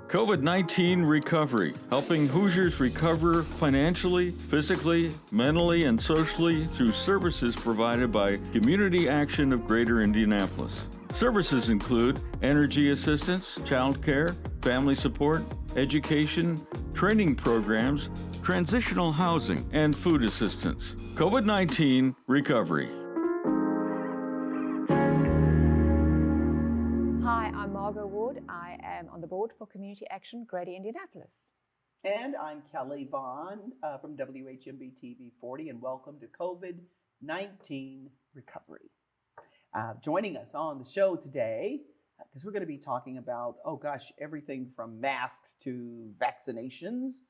COVID-19 recovery, helping Hoosiers recover financially, physically, mentally, and socially through services provided by Community Action of Greater Indianapolis. Services include energy assistance, child care, family support, education, training programs, transitional housing, and food assistance. COVID-19 recovery. Hi, I'm Margot Ward. I am on the board for Community Action Greater Indianapolis. And I'm Kelly Vaughn from WHMB TV 40, and welcome to COVID-19 recovery. Joining us on the show today, because we're going to be talking about, everything from masks to vaccinations,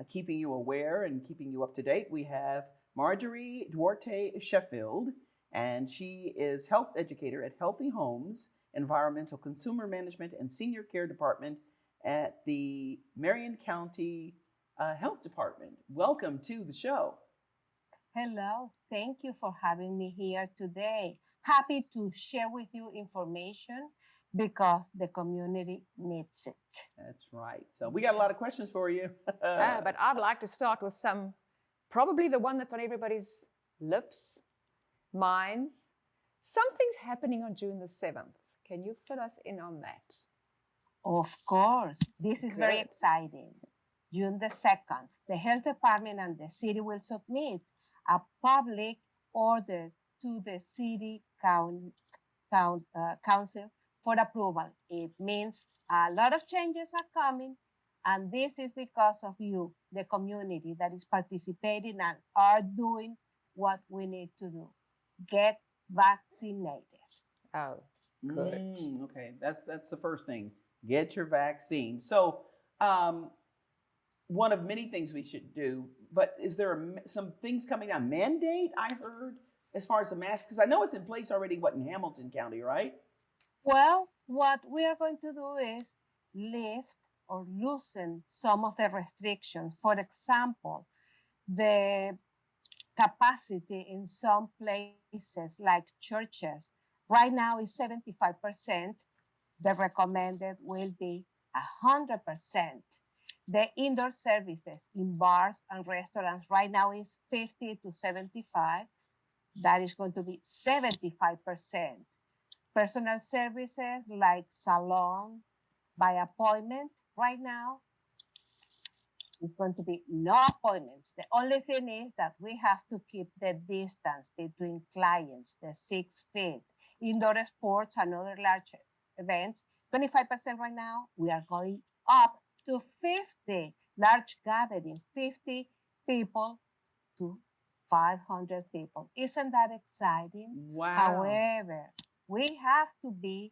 keeping you aware and keeping you up to date. We have Marjorie Duarte Sheffield, and she is health educator at Healthy Homes, Environmental Consumer Management and Senior Care Department at the Marion County Health Department. Welcome to the show. Hello, thank you for having me here today. Happy to share with you information because the community needs it. That's right. So we got a lot of questions for you. But I'd like to start with probably the one that's on everybody's lips, minds. Something's happening on June the 7th. Can you fill us in on that? Of course, this is very exciting. June the 2nd, the health department and the city will submit a public order to the city council for approval. It means a lot of changes are coming, and this is because of you, the community that is participating and are doing what we need to do. Get vaccinated. Oh, good. Okay, that's the first thing. Get your vaccine. So one of many things we should do, but is there some things coming down? Mandate, I heard, as far as the mask, because I know it's in place already, in Hamilton County, right? Well, what we are going to do is lift or loosen some of the restrictions. For example, the capacity in some places like churches right now is 75%. The recommended will be 100%. The indoor services in bars and restaurants right now is 50 to 75. That is going to be 75%. Personal services like salon by appointment right now is going to be no appointments. The only thing is that we have to keep the distance between clients, the 6 feet. Indoor sports and other large events, 25% right now. We are going up to 50. Large gathering, 50 people to 500 people. Isn't that exciting? Wow. However, we have to be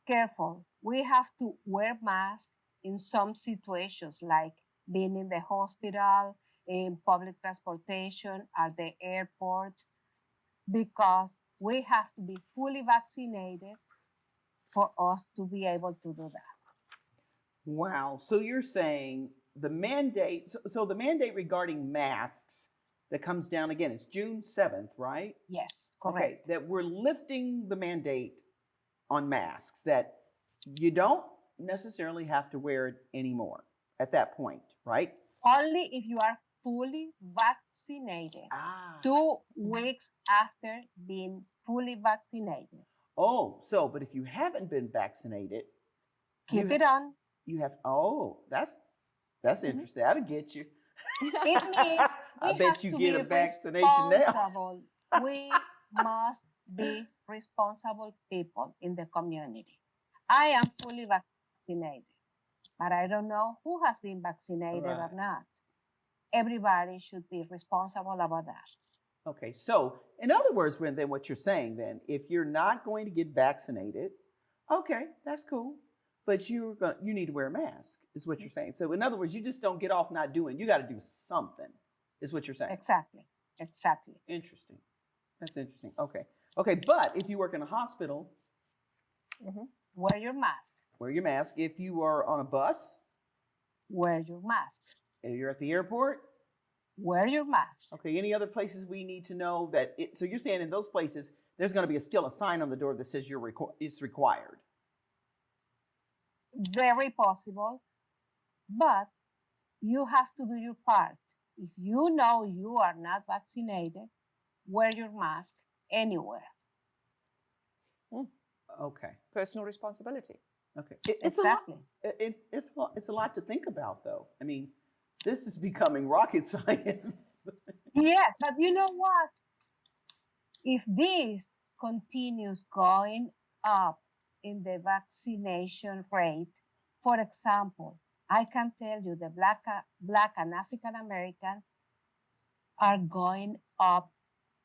careful. We have to wear masks in some situations, like being in the hospital, in public transportation, at the airport, because we have to be fully vaccinated for us to be able to do that. Wow. So you're saying the mandate, so the mandate regarding masks that comes down again, it's June 7th, right? Yes, correct. Okay, that we're lifting the mandate on masks, that you don't necessarily have to wear it anymore at that point, right? Only if you are fully vaccinated. 2 weeks after being fully vaccinated. Oh, but if you haven't been vaccinated, keep it on. You have, that's interesting. That'll get you. It means I bet you get a vaccination now. We must be responsible people in the community. I am fully vaccinated, but I don't know who has been vaccinated or not. Everybody should be responsible about that. Okay, so in other words, then what you're saying then, if you're not going to get vaccinated, okay, that's cool, but you need to wear a mask, is what you're saying. So in other words, you just don't get off not doing. You got to do something, is what you're saying. Exactly. Interesting. That's interesting. Okay, but if you work in a hospital, wear your mask. Wear your mask. If you are on a bus, wear your mask. If you're at the airport, wear your mask. Okay, any other places we need to know that, so you're saying in those places, there's going to be still a sign on the door that says it's required? Very possible. But you have to do your part. If you know you are not vaccinated, wear your mask anywhere. Okay. Personal responsibility. Okay. Exactly. It's a lot to think about, though. I mean, this is becoming rocket science. Yes, but you know what? If this continues going up in the vaccination rate, for example, I can tell you the Black and African American are going up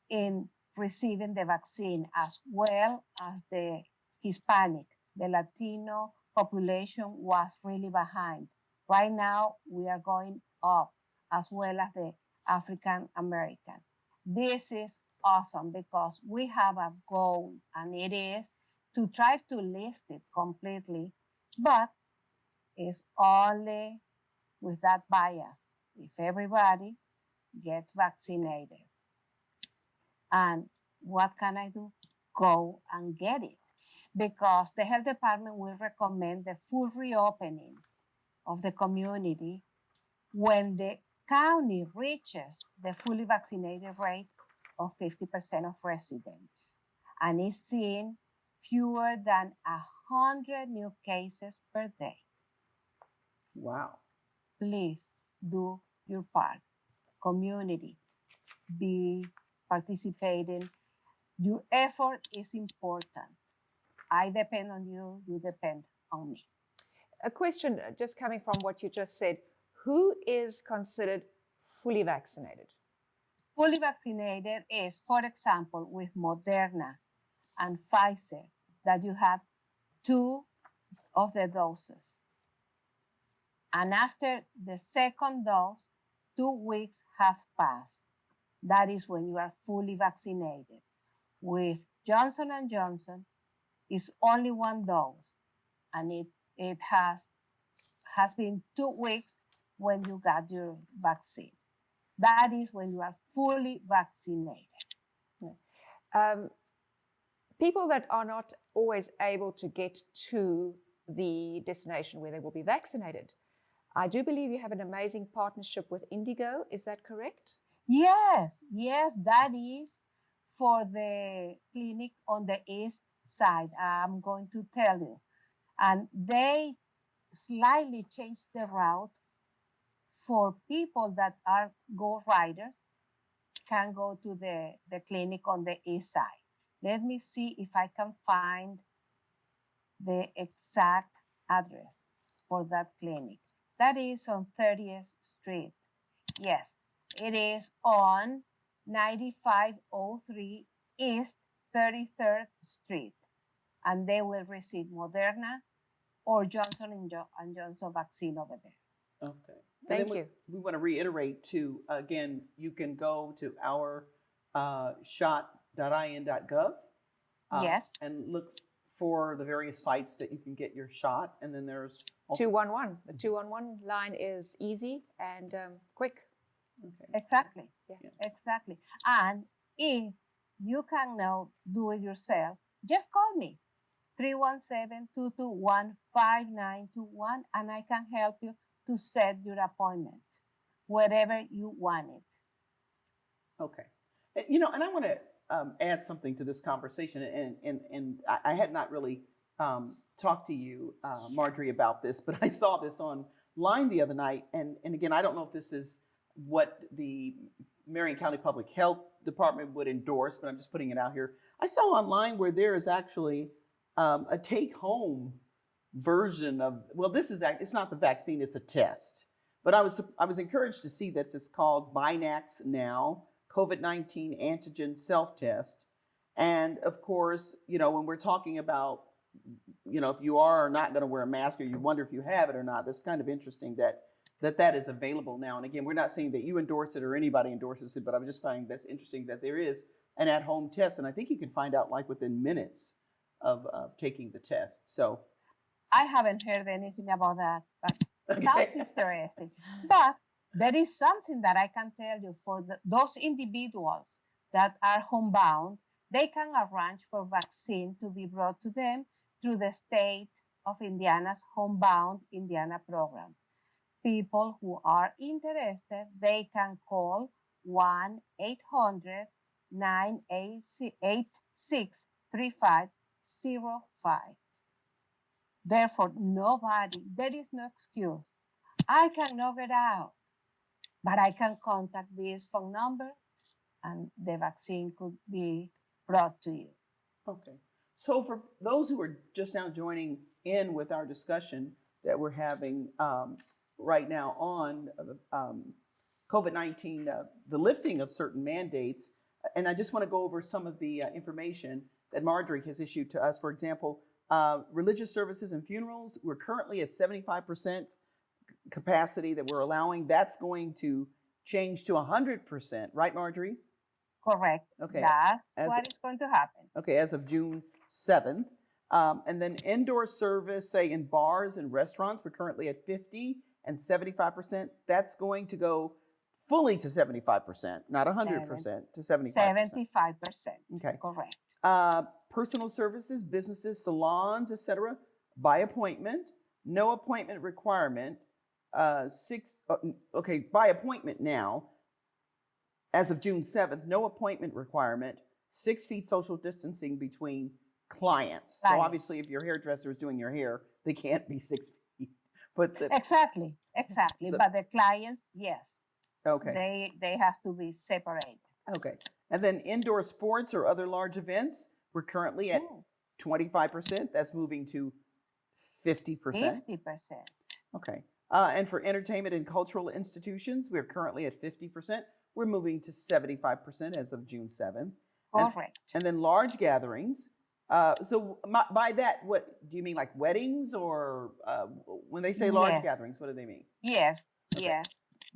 in receiving the vaccine, as well as the Hispanic. The Latino population was really behind. Right now, we are going up, as well as the African American. This is awesome because we have a goal, and it is to try to lift it completely, but it's only with that bias. If everybody gets vaccinated, and what can I do? Go and get it. Because the health department will recommend the full reopening of the community when the county reaches the fully vaccinated rate of 50% of residents and is seeing fewer than 100 new cases per day. Wow. Please do your part. Community, be participating. Your effort is important. I depend on you, you depend on me. A question just coming from what you just said. Who is considered fully vaccinated? Fully vaccinated is, for example, with Moderna and Pfizer, that you have 2 of the doses. And after the second dose, 2 weeks have passed. That is when you are fully vaccinated. With Johnson & Johnson, it's only 1 dose, and it has been 2 weeks when you got your vaccine. That is when you are fully vaccinated. People that are not always able to get to the destination where they will be vaccinated, I do believe you have an amazing partnership with Indigo. Is that correct? Yes, that is for the clinic on the east side. I'm going to tell you. And they slightly changed the route for people that are Go Riders, can go to the clinic on the east side. Let me see if I can find the exact address for that clinic. That is on 30th Street. Yes, it is on 9503 East 33rd Street. And they will receive Moderna or Johnson & Johnson vaccine over there. Okay. Thank you. We want to reiterate too, again, you can go to our shot.in.gov. Yes. And look for the various sites that you can get your shot. And then there's also 211. The 211 line is easy and quick. Okay. Exactly. Yeah. Exactly. And if you can now do it yourself, just call me, 317-221-5921, and I can help you to set your appointment wherever you want it. Okay. And I want to add something to this conversation, and I had not really talked to you, Marjorie, about this, but I saw this online the other night, and again, I don't know if this is what the Marion County Public Health Department would endorse, but I'm just putting it out here. I saw online where there is actually a take-home version of, well, it's not the vaccine, it's a test. But I was encouraged to see that it's called Binax Now, COVID-19 Antigen Self-Test. And of course, when we're talking about, if you are or not going to wear a mask, or you wonder if you have it or not, that's kind of interesting that is available now. And again, we're not saying that you endorse it or anybody endorses it, but I'm just finding that's interesting that there is an at-home test. And I think you can find out like within minutes of taking the test. So I haven't heard anything about that, but it sounds interesting. But there is something that I can tell you for those individuals that are homebound, they can arrange for vaccine to be brought to them through the state of Indiana's Homebound Indiana program. people who are interested, they can call 1-800-986-3505. Therefore, there is no excuse. I cannot get out, but I can contact this phone number and the vaccine could be brought to you. Okay. So for those who are just now joining in with our discussion that we're having right now on COVID-19, the lifting of certain mandates, and I just want to go over some of the information that Marjorie has issued to us. For example, religious services and funerals, we're currently at 75% capacity that we're allowing. That's going to change to 100%, right, Marjorie? Correct. Okay. That's what is going to happen. Okay, as of June 7th. And then indoor service, say in bars and restaurants, we're currently at 50 and 75%. That's going to go fully to 75%, not 100%, to 75%. 75%. Okay. Correct. Personal services, businesses, salons, etc., by appointment, no appointment requirement. By appointment now, as of June 7th, no appointment requirement, 6 feet social distancing between clients. So obviously, if your hairdresser is doing your hair, they can't be 6 feet. But Exactly. But the clients, yes. Okay. They have to be separated. Okay. And then indoor sports or other large events, we're currently at 25%. That's moving to 50%. 50%. Okay. And for entertainment and cultural institutions, we're currently at 50%. We're moving to 75% as of June 7th. Correct. And then large gatherings. So by that, what do you mean, like weddings, or when they say large gatherings, what do they mean? Yes, Okay. yes.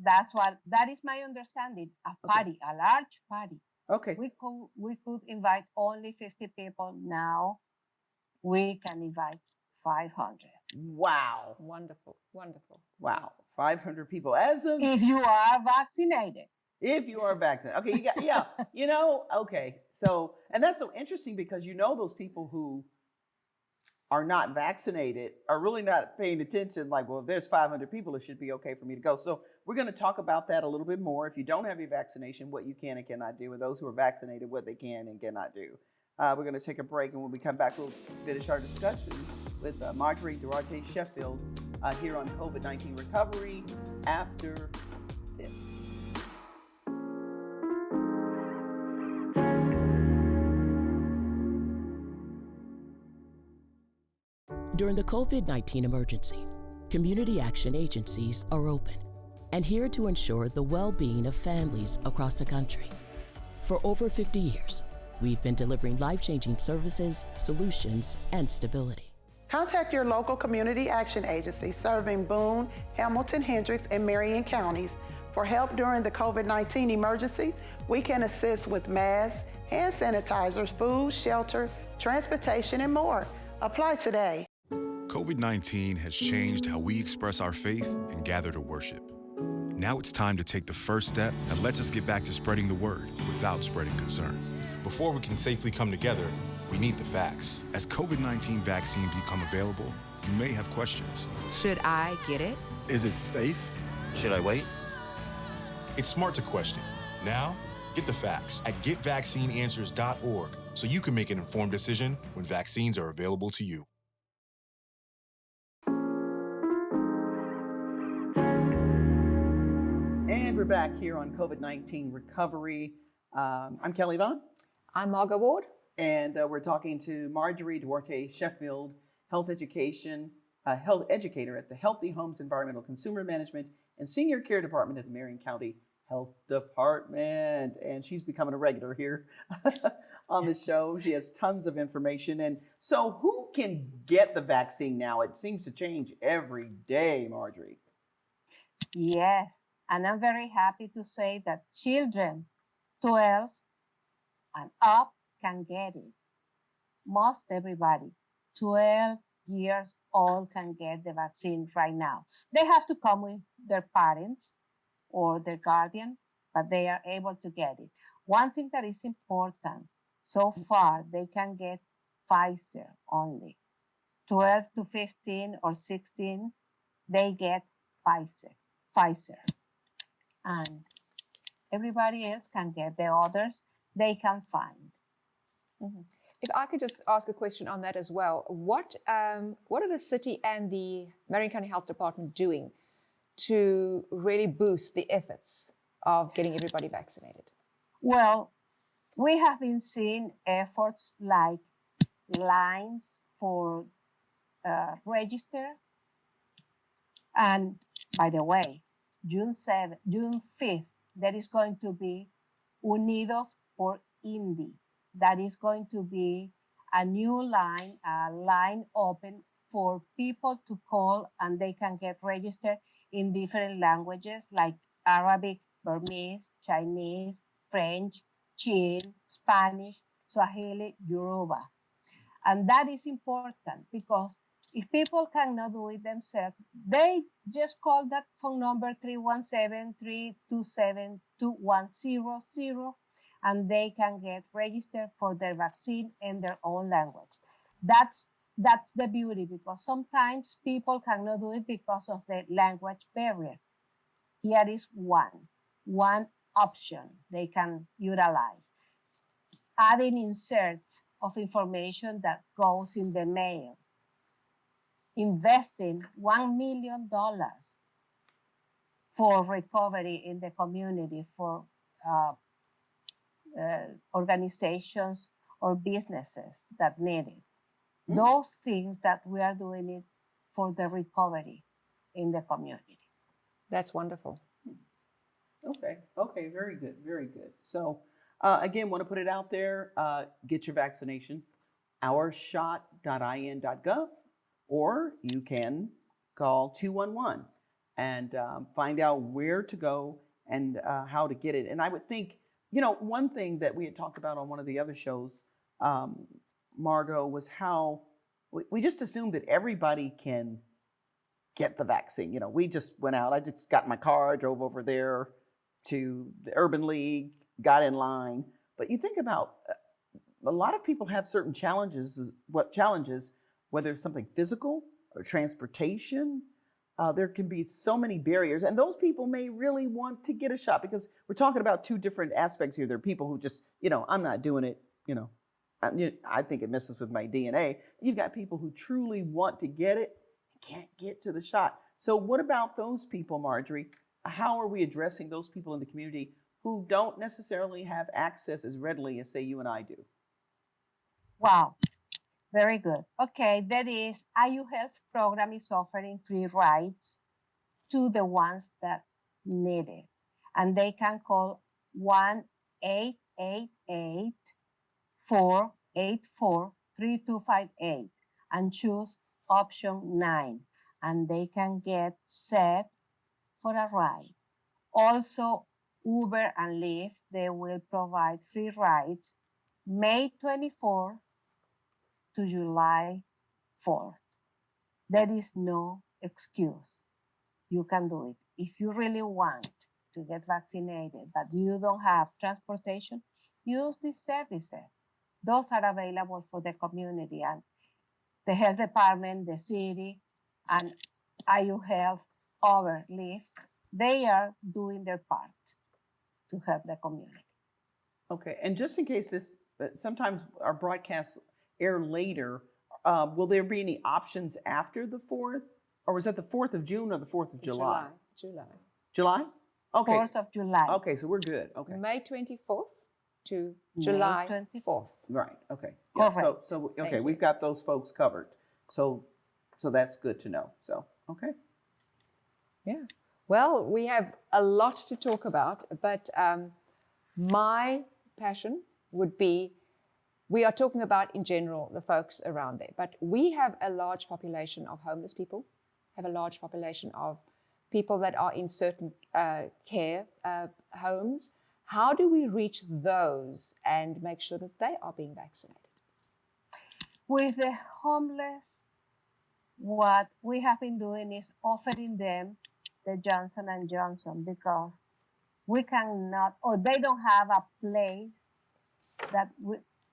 That is my understanding. A party, a large party. Okay. We could invite only 50 people. Now we can invite 500. Wow. Wonderful, wonderful. Wow. 500 people as of. If you are vaccinated. If you are vaccinated. Okay, okay. So, and that's so interesting because those people who are not vaccinated are really not paying attention, like, well, if there's 500 people, it should be okay for me to go. So we're going to talk about that a little bit more. If you don't have your vaccination, what you can and cannot do, and those who are vaccinated, what they can and cannot do. We're going to take a break, and when we come back, we'll finish our discussion with Marjorie Duarte Sheffield here on COVID-19 recovery after this. During the COVID-19 emergency, community action agencies are open and here to ensure the well-being of families across the country. For over 50 years, we've been delivering life-changing services, solutions, and stability. Contact your local community action agency serving Boone, Hamilton, Hendricks, and Marion counties for help during the COVID-19 emergency. We can assist with masks, hand sanitizers, food, shelter, transportation, and more. Apply today. COVID-19 has changed how we express our faith and gather to worship. Now it's time to take the first step that lets us get back to spreading the word without spreading concern. Before we can safely come together, we need the facts. As COVID-19 vaccines become available, you may have questions. Should I get it? Is it safe? Should I wait? It's smart to question. Now, get the facts at getvaccineanswers.org so you can make an informed decision when vaccines are available to you. And we're back here on COVID-19 recovery. I'm Kelly Vaughn. I'm Margot Ward. And we're talking to Marjorie Duarte Sheffield, health educator at the Healthy Homes Environmental Consumer Management and Senior Care Department at the Marion County Health Department. And she's becoming a regular here on the show. She has tons of information. And so who can get the vaccine now? It seems to change every day, Marjorie. Yes, and I'm very happy to say that children 12 and up can get it. Most everybody, 12 years old, can get the vaccine right now. They have to come with their parents or their guardian, but they are able to get it. One thing that is important, so far, they can get Pfizer only. 12 to 15 or 16, they get Pfizer. And everybody else can get the others they can find. Mhm. If I could just ask a question on that as well, what are the city and the Marion County Health Department doing to really boost the efforts of getting everybody vaccinated? Well, we have been seeing efforts like lines for register. And by the way, June 5th, there is going to be Unidos por Indy. That is going to be a new line, a line open for people to call, and they can get registered in different languages like Arabic, Burmese, Chinese, French, Chin, Spanish, Swahili, Yoruba. And that is important because if people cannot do it themselves, they just call that phone number 317-327-2100, and they can get registered for their vaccine in their own language. That's the beauty, because sometimes people cannot do it because of the language barrier. Here is one option they can utilize. Adding inserts of information that goes in the mail. Investing $1 million for recovery in the community for organizations or businesses that need it. Those things that we are doing it for the recovery in the community. That's wonderful. Okay, very good, very good. So again, want to put it out there, get your vaccination, ourshot.in.gov, or you can call 211 and find out where to go and how to get it. And I would think, one thing that we had talked about on one of the other shows, Margot, was how we just assumed that everybody can get the vaccine. We just went out. I just got in my car, drove over there to the Urban League, got in line. But you think about a lot of people have certain challenges, whether it's something physical or transportation. There can be so many barriers, and those people may really want to get a shot, because we're talking about two different aspects here. There are people who just, I'm not doing it, I think it messes with my DNA. You've got people who truly want to get it and can't get to the shot. So what about those people, Marjorie? How are we addressing those people in the community who don't necessarily have access as readily as, say, you and I do? Wow. Very good. Okay, that is, IU Health program is offering free rides to the ones that need it. And they can call 1-888-484-3258 and choose option 9. And they can get set for a ride. Also, Uber and Lyft, they will provide free rides May 24th to July 4th. There is no excuse. You can do it. If you really want to get vaccinated, but you don't have transportation, use these services. Those are available for the community, and the health department, the city, and IU Health over Lyft, they are doing their part to help the community. Okay, and just in case this, sometimes our broadcasts air later, will there be any options after the 4th? Or was that the 4th of June or the 4th of July? July? Okay. 4th of July. Okay, so we're good. Okay. May 24th to July 4th. Right, okay. Yeah, Correct. so okay, we've got those folks covered. So that's good to know. So, okay. Yeah. Well, we have a lot to talk about, but my passion would be, we are talking about in general the folks around there, but we have a large population of homeless people, have a large population of people that are in certain care homes. How do we reach those and make sure that they are being vaccinated? With the homeless, what we have been doing is offering them the Johnson & Johnson, because we cannot, or they don't have a place that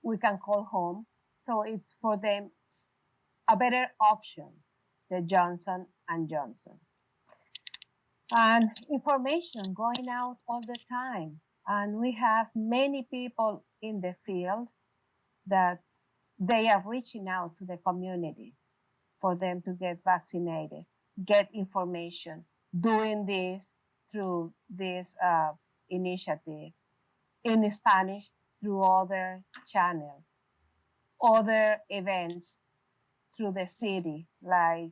we can call home. So it's for them a better option, the Johnson & Johnson. And information going out all the time. And we have many people in the field that they are reaching out to the communities for them to get vaccinated, get information, doing this through this initiative in Spanish through other channels, other events through the city, like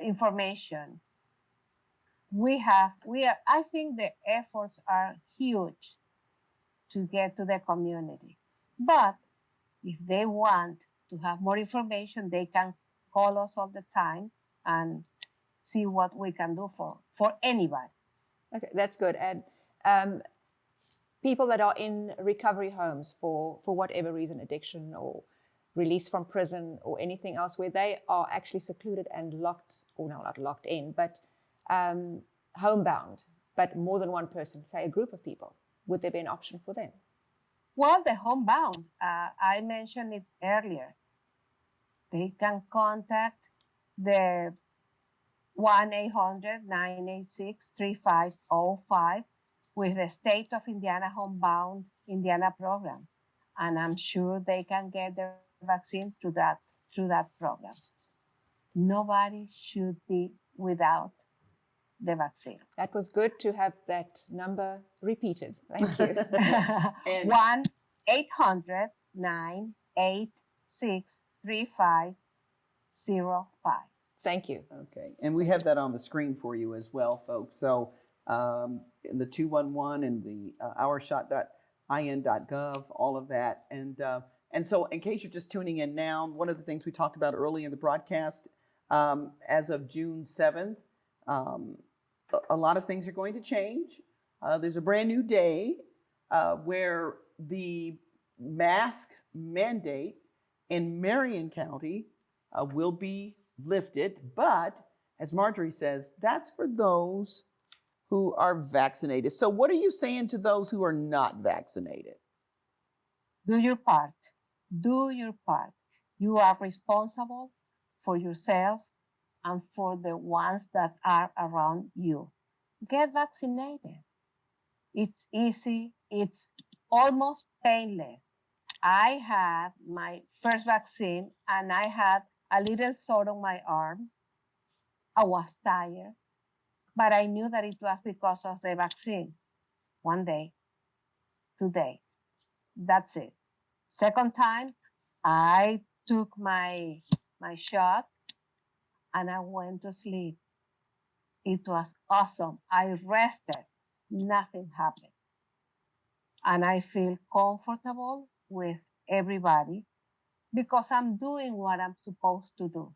information. I think the efforts are huge to get to the community. But if they want to have more information, they can call us all the time and see what we can do for anybody. Okay, that's good. And people that are in recovery homes for whatever reason, addiction or release from prison or anything else, where they are actually secluded and locked, or no, not locked in, but homebound, but more than one person, say a group of people, would there be an option for them? Well, the homebound, I mentioned it earlier. They can contact the 1-800-986-3505 with the State of Indiana Homebound Indiana program. And I'm sure they can get their vaccine through that program. Nobody should be without the vaccine. That was good to have that number repeated. Thank you. And 1-800-986-3505. Thank you. okay, and we have that on the screen for you as well, folks. So in the 211 and the ourshot.in.gov, all of that. And so in case you're just tuning in now, one of the things we talked about early in the broadcast, as of June 7th, a lot of things are going to change. There's a brand new day where the mask mandate in Marion County will be lifted, but as Marjorie says, that's for those who are vaccinated. So what are you saying to those who are not vaccinated? Do your part. Do your part. You are responsible for yourself and for the ones that are around you. Get vaccinated. It's easy. It's almost painless. I had my first vaccine and I had a little sore on my arm. I was tired, but I knew that it was because of the vaccine. 1 day, 2 days, that's it. Second time, I took my shot and I went to sleep. It was awesome. I rested, nothing happened. And I feel comfortable with everybody because I'm doing what I'm supposed to do.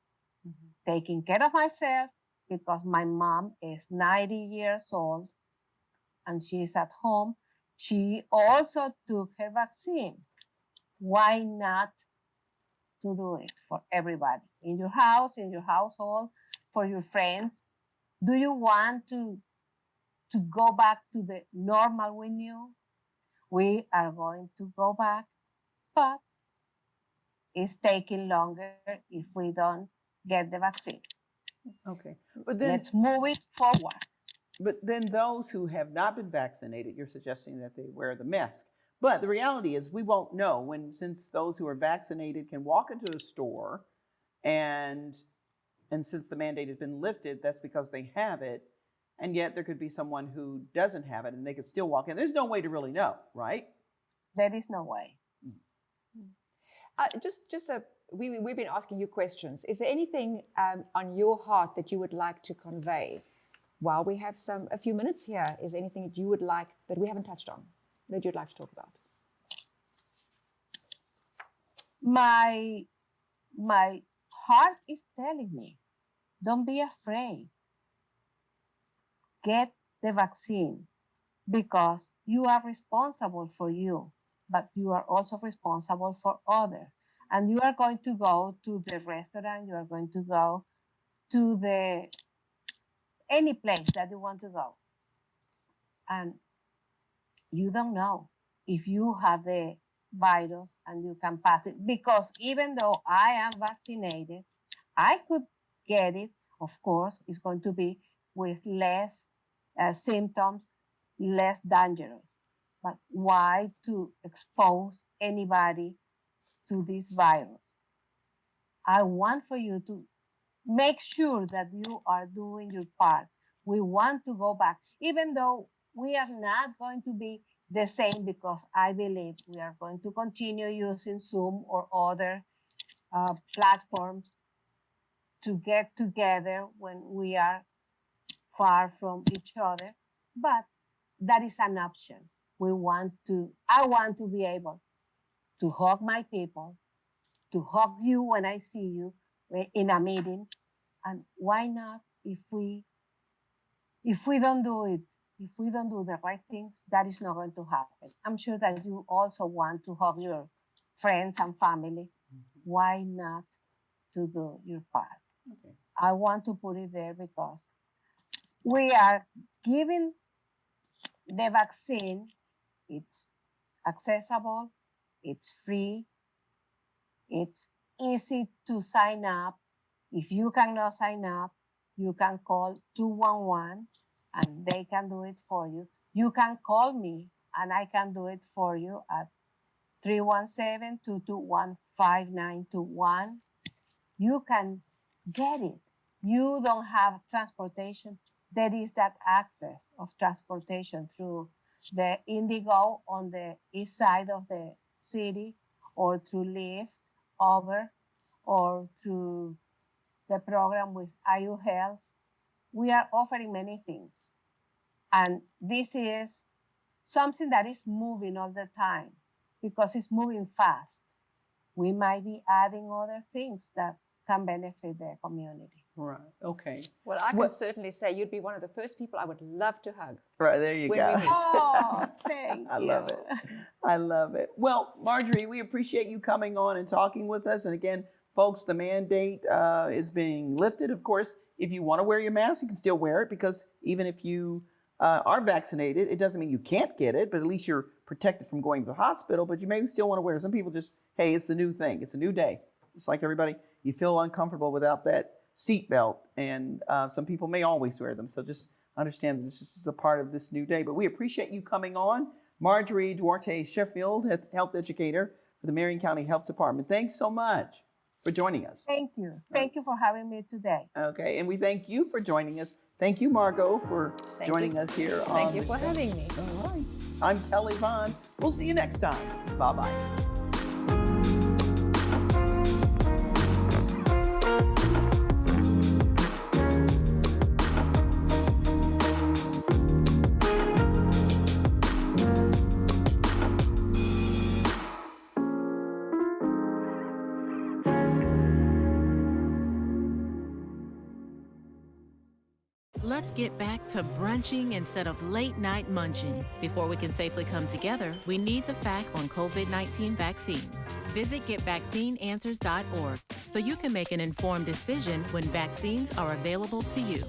Taking care of myself because my mom is 90 years old and she's at home. She also took her vaccine. Why not to do it for everybody? In your house, in your household, for your friends. Do you want to go back to the normal we knew? We are going to go back, but it's taking longer if we don't get the vaccine. Okay, but then Let's move it forward. But then those who have not been vaccinated, you're suggesting that they wear the mask. But the reality is we won't know since those who are vaccinated can walk into a store and since the mandate has been lifted, that's because they have it. And yet there could be someone who doesn't have it and they could still walk in. There's no way to really know, right? There is no way. We've been asking you questions. Is there anything on your heart that you would like to convey while we have a few minutes here? Is there anything that you would like that we haven't touched on that you'd like to talk about? My heart is telling me, don't be afraid. Get the vaccine because you are responsible for you, but you are also responsible for others. And you are going to go to the restaurant, you are going to go to any place that you want to go. And you don't know if you have the virus and you can pass it. Because even though I am vaccinated, I could get it. Of course, it's going to be with less symptoms, less dangerous. But why to expose anybody to this virus? I want for you to make sure that you are doing your part. We want to go back, even though we are not going to be the same, because I believe we are going to continue using Zoom or other platforms to get together when we are far from each other. But that is an option. I want to be able to hug my people, to hug you when I see you in a meeting. And why not, if we don't do it, if we don't do the right things, that is not going to happen. I'm sure that you also want to hug your friends and family. Why not to do your part? Okay. I want to put it there because we are giving the vaccine. It's accessible, it's free, it's easy to sign up. If you cannot sign up, you can call 211 and they can do it for you. You can call me and I can do it for you at 317-221-5921. You can get it. You don't have transportation. There is that access of transportation through the Indigo on the east side of the city, or through Lyft, Uber, or through the program with IU Health. We are offering many things. And this is something that is moving all the time because it's moving fast. We might be adding other things that can benefit the community. Right. Okay. Well, I can certainly say you'd be one of the first people I would love to hug. Right. There you when go. we meet. Oh, thank you. I love it. I love it. Well, Marjorie, we appreciate you coming on and talking with us. And again, folks, the mandate is being lifted. Of course, if you want to wear your mask, you can still wear it, because even if you are vaccinated, it doesn't mean you can't get it, but at least you're protected from going to the hospital. But you may still want to wear it. Some people just, hey, it's the new thing. It's a new day. It's like everybody, you feel uncomfortable without that seatbelt, and some people may always wear them. So just understand that this is a part of this new day. But we appreciate you coming on. Marjorie Duarte Sheffield, health educator for the Marion County Health Department. Thanks so much for joining us. Thank you. Thank you for having me today. Okay, and we thank you for joining us. Thank you, Margot, for joining us here. Thank you for having me. All right. I'm Kelly Vaughn. We'll see you next time. Bye-bye. Let's get back to brunching instead of late-night munching. Before we can safely come together, we need the facts on COVID-19 vaccines. Visit getvaccineanswers.org so you can make an informed decision when vaccines are available to you.